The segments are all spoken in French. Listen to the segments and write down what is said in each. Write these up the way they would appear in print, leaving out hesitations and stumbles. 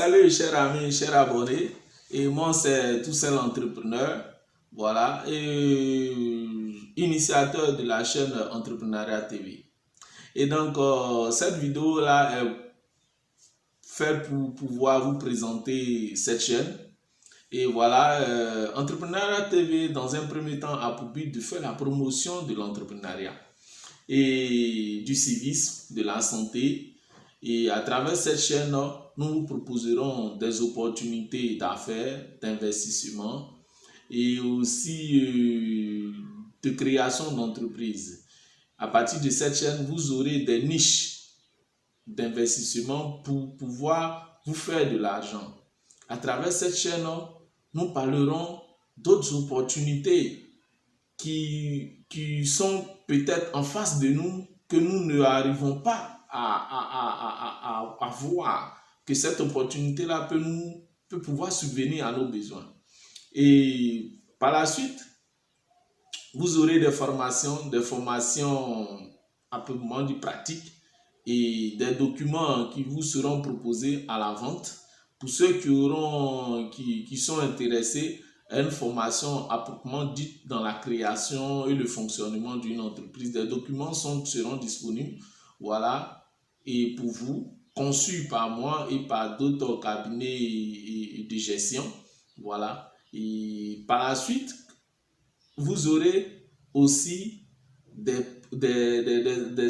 Salut chers amis, chers abonnés. Et moi c'est Toussaint l'entrepreneur. Voilà. Et initiateur de la chaîne Entrepreneuriat TV. Et donc cette vidéo là est faite pour pouvoir vous présenter cette chaîne. Et voilà, Entrepreneuriat TV dans un premier temps a pour but de faire la promotion de l'entrepreneuriat et du civisme, de la santé. Et à travers cette chaîne, nous vous proposerons des opportunités d'affaires, d'investissement et aussi de création d'entreprises. À partir de cette chaîne, vous aurez des niches d'investissement pour pouvoir vous faire de l'argent. À travers cette chaîne, nous parlerons d'autres opportunités qui sont peut-être en face de nous, que nous n'arrivons pas à voir, que cette opportunité-là peut pouvoir subvenir à nos besoins. Et par la suite, vous aurez des formations à peu moins du pratique et des documents qui vous seront proposés à la vente pour ceux qui sont intéressés à une formation à proprement dite dans la création et le fonctionnement d'une entreprise. Des documents seront disponibles, voilà, et pour vous, conçus par moi et par d'autres cabinets de gestion, voilà. Et par la suite, vous aurez aussi des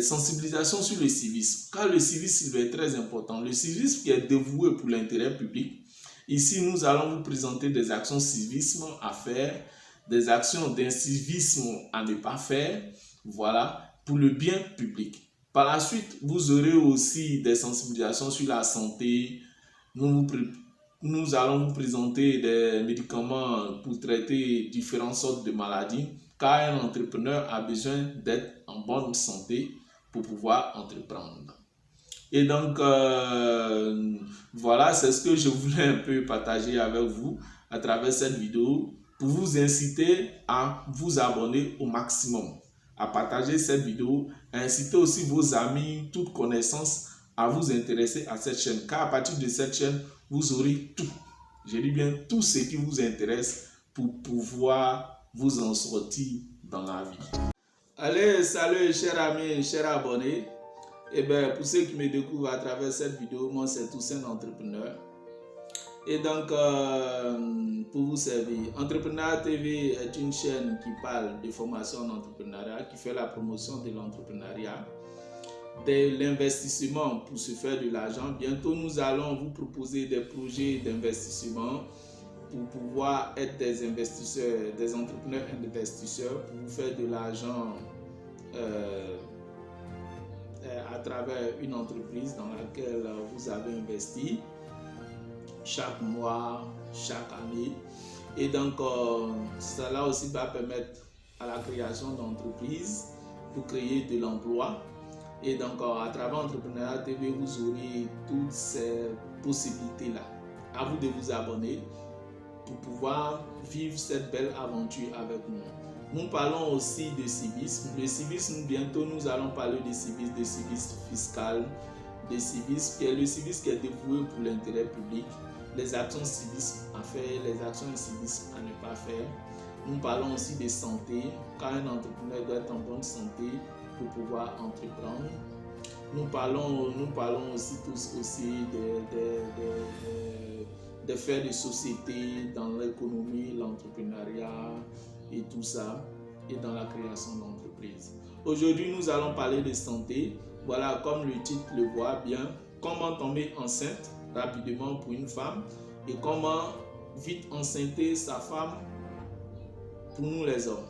sensibilisations sur le civisme, car le civisme est très important. Le civisme qui est dévoué pour l'intérêt public. Ici, nous allons vous présenter des actions civisme à faire, des actions d'incivisme à ne pas faire, voilà, pour le bien public. Par la suite, vous aurez aussi des sensibilisations sur la santé. Nous allons vous présenter des médicaments pour traiter différentes sortes de maladies, car un entrepreneur a besoin d'être en bonne santé pour pouvoir entreprendre. Et donc, voilà, c'est ce que je voulais un peu partager avec vous à travers cette vidéo pour vous inciter à vous abonner au maximum, à partager cette vidéo, à inciter aussi vos amis, toutes connaissances à vous intéresser à cette chaîne, car à partir de cette chaîne, vous aurez tout, je dis bien tout ce qui vous intéresse pour pouvoir vous en sortir dans la vie. Allez, salut chers amis, chers abonnés. Et bien, pour ceux qui me découvrent à travers cette vidéo, moi c'est Toussaint l'entrepreneur. Et donc, pour vous servir, Entrepreneuriat TV est une chaîne qui parle de formation en entrepreneuriat, qui fait la promotion de l'entrepreneuriat, de l'investissement pour se faire de l'argent. Bientôt, nous allons vous proposer des projets d'investissement pour pouvoir être des investisseurs, des entrepreneurs investisseurs, pour vous faire de l'argent à travers une entreprise dans laquelle vous avez investi chaque mois, chaque année. Et donc, cela aussi va permettre à la création d'entreprises pour créer de l'emploi. Et donc, à travers Entrepreneuriat TV, vous aurez toutes ces possibilités-là. À vous de vous abonner pour pouvoir vivre cette belle aventure avec nous. Nous parlons aussi de civisme. Le civisme, bientôt nous allons parler de civisme fiscal, de civisme qui est dévoué pour l'intérêt public, les actions civisme à faire, les actions civisme à ne pas faire. Nous parlons aussi de santé, car un entrepreneur doit être en bonne santé pour pouvoir entreprendre. Nous parlons aussi des faits de société dans l'économie, l'entrepreneuriat et tout ça, et dans la création d'entreprises. Aujourd'hui, nous allons parler de santé. Voilà, comme le titre le voit bien, comment tomber enceinte rapidement pour une femme et comment vite enceinter sa femme pour nous les hommes.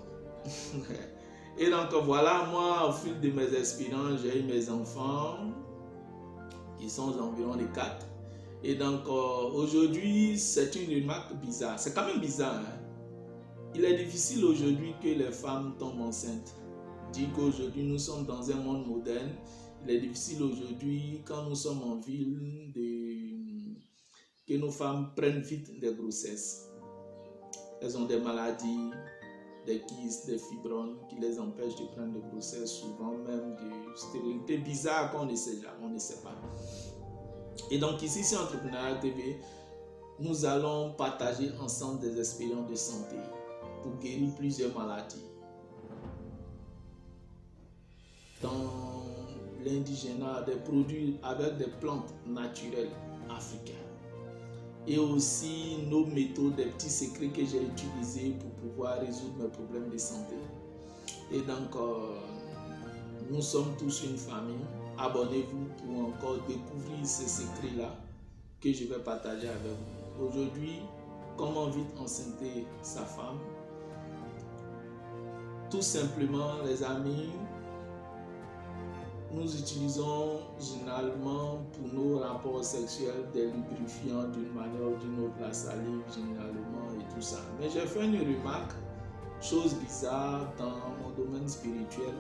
Et donc voilà, moi, au fil de mes expériences, j'ai eu mes enfants qui sont environ de 4. Et donc aujourd'hui, c'est une remarque bizarre. C'est quand même bizarre, hein? Il est difficile aujourd'hui que les femmes tombent enceintes. Dit qu'aujourd'hui nous sommes dans un monde moderne, il est difficile aujourd'hui quand nous sommes en ville que nos femmes prennent vite des grossesses. Elles ont des maladies, des kystes, des fibromes qui les empêchent de prendre des grossesses, souvent même de stérilité bizarre qu'on ne sait pas. Et donc ici, sur Entrepreneuriat TV, nous allons partager ensemble des expériences de santé pour guérir plusieurs maladies. Dans l'indigénat, des produits avec des plantes naturelles africaines. Et aussi nos méthodes, des petits secrets que j'ai utilisés pour pouvoir résoudre mes problèmes de santé. Et donc, nous sommes tous une famille. Abonnez-vous pour encore découvrir ces secrets-là que je vais partager avec vous. Aujourd'hui, comment vite enceinter sa femme? Tout simplement, les amis, nous utilisons généralement pour nos rapports sexuels des lubrifiants d'une manière ou d'une autre, la salive généralement et tout ça. Mais j'ai fait une remarque, chose bizarre dans mon domaine spirituel.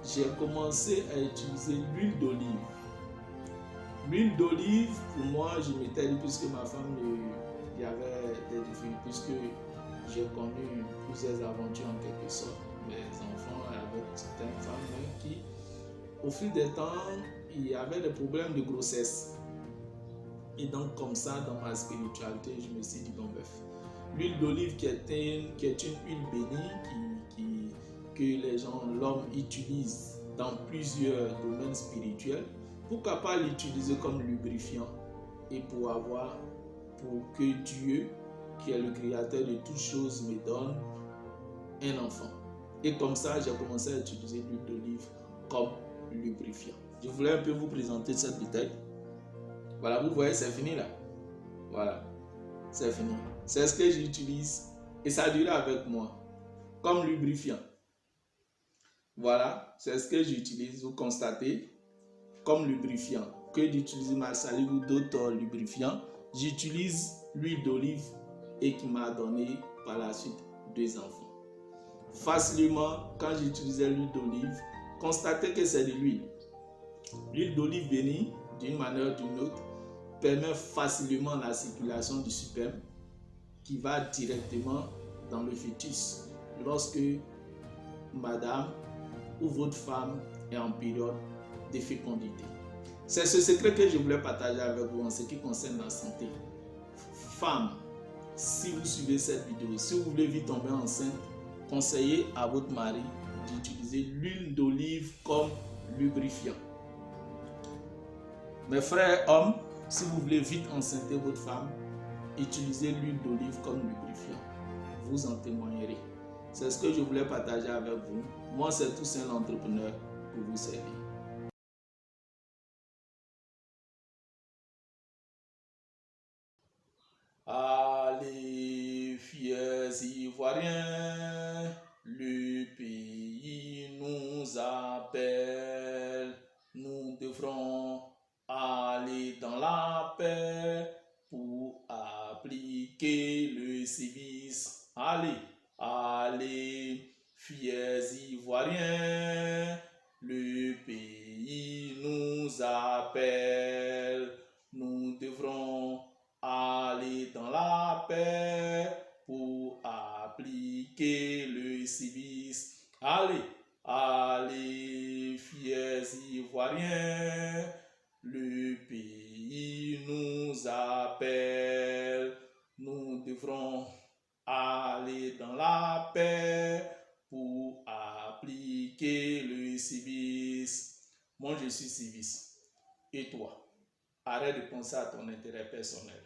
J'ai commencé à utiliser l'huile d'olive. L'huile d'olive, pour moi, je m'étais dit, puisque ma femme, il y avait des difficultés, puisque j'ai connu plusieurs aventures en quelque sorte. Mes enfants avec certaines femmes qui, au fil des temps, il y avait des problèmes de grossesse. Et donc, comme ça, dans ma spiritualité, je me suis dit, bon, bref, l'huile d'olive qui est une huile bénie que les gens, l'homme utilise dans plusieurs domaines spirituels, pourquoi pas l'utiliser comme lubrifiant et pour que Dieu, qui est le créateur de toutes choses, me donne un enfant. Et comme ça, j'ai commencé à utiliser l'huile d'olive comme lubrifiant. Je voulais un peu vous présenter cette bouteille. Voilà, vous voyez, c'est fini là. Voilà, c'est fini. C'est ce que j'utilise et ça dure avec moi comme lubrifiant. Voilà, c'est ce que j'utilise. Vous constatez, comme lubrifiant. Que d'utiliser ma salive ou d'autres lubrifiants, j'utilise l'huile d'olive et qui m'a donné par la suite 2 enfants. Facilement, quand j'utilisais l'huile d'olive, constatez que c'est de l'huile. L'huile d'olive bénie, d'une manière ou d'une autre, permet facilement la circulation du sperme qui va directement dans le fœtus lorsque madame ou votre femme est en période de fécondité. C'est ce secret que je voulais partager avec vous en ce qui concerne la santé. Femmes, si vous suivez cette vidéo, si vous voulez vite tomber enceinte, conseillez à votre mari d'utiliser l'huile d'olive comme lubrifiant. Mes frères hommes, si vous voulez vite enceinter votre femme, utilisez l'huile d'olive comme lubrifiant. Vous en témoignerez. C'est ce que je voulais partager avec vous. Moi, c'est tout un entrepreneur pour vous servir. Allez, fiers Ivoiriens, le pays nous appelle. Nous devrons aller dans la paix pour appliquer le civisme. Allez, allez, fiers Ivoiriens, le pays nous appelle. Nous devrons aller dans la paix pour appliquer le civisme. Allez, allez, fiers Ivoiriens, le pays nous appelle. Nous devrons aller dans la paix pour appliquer le civisme. Moi, je suis civisme. Et toi? Arrête de penser à ton intérêt personnel.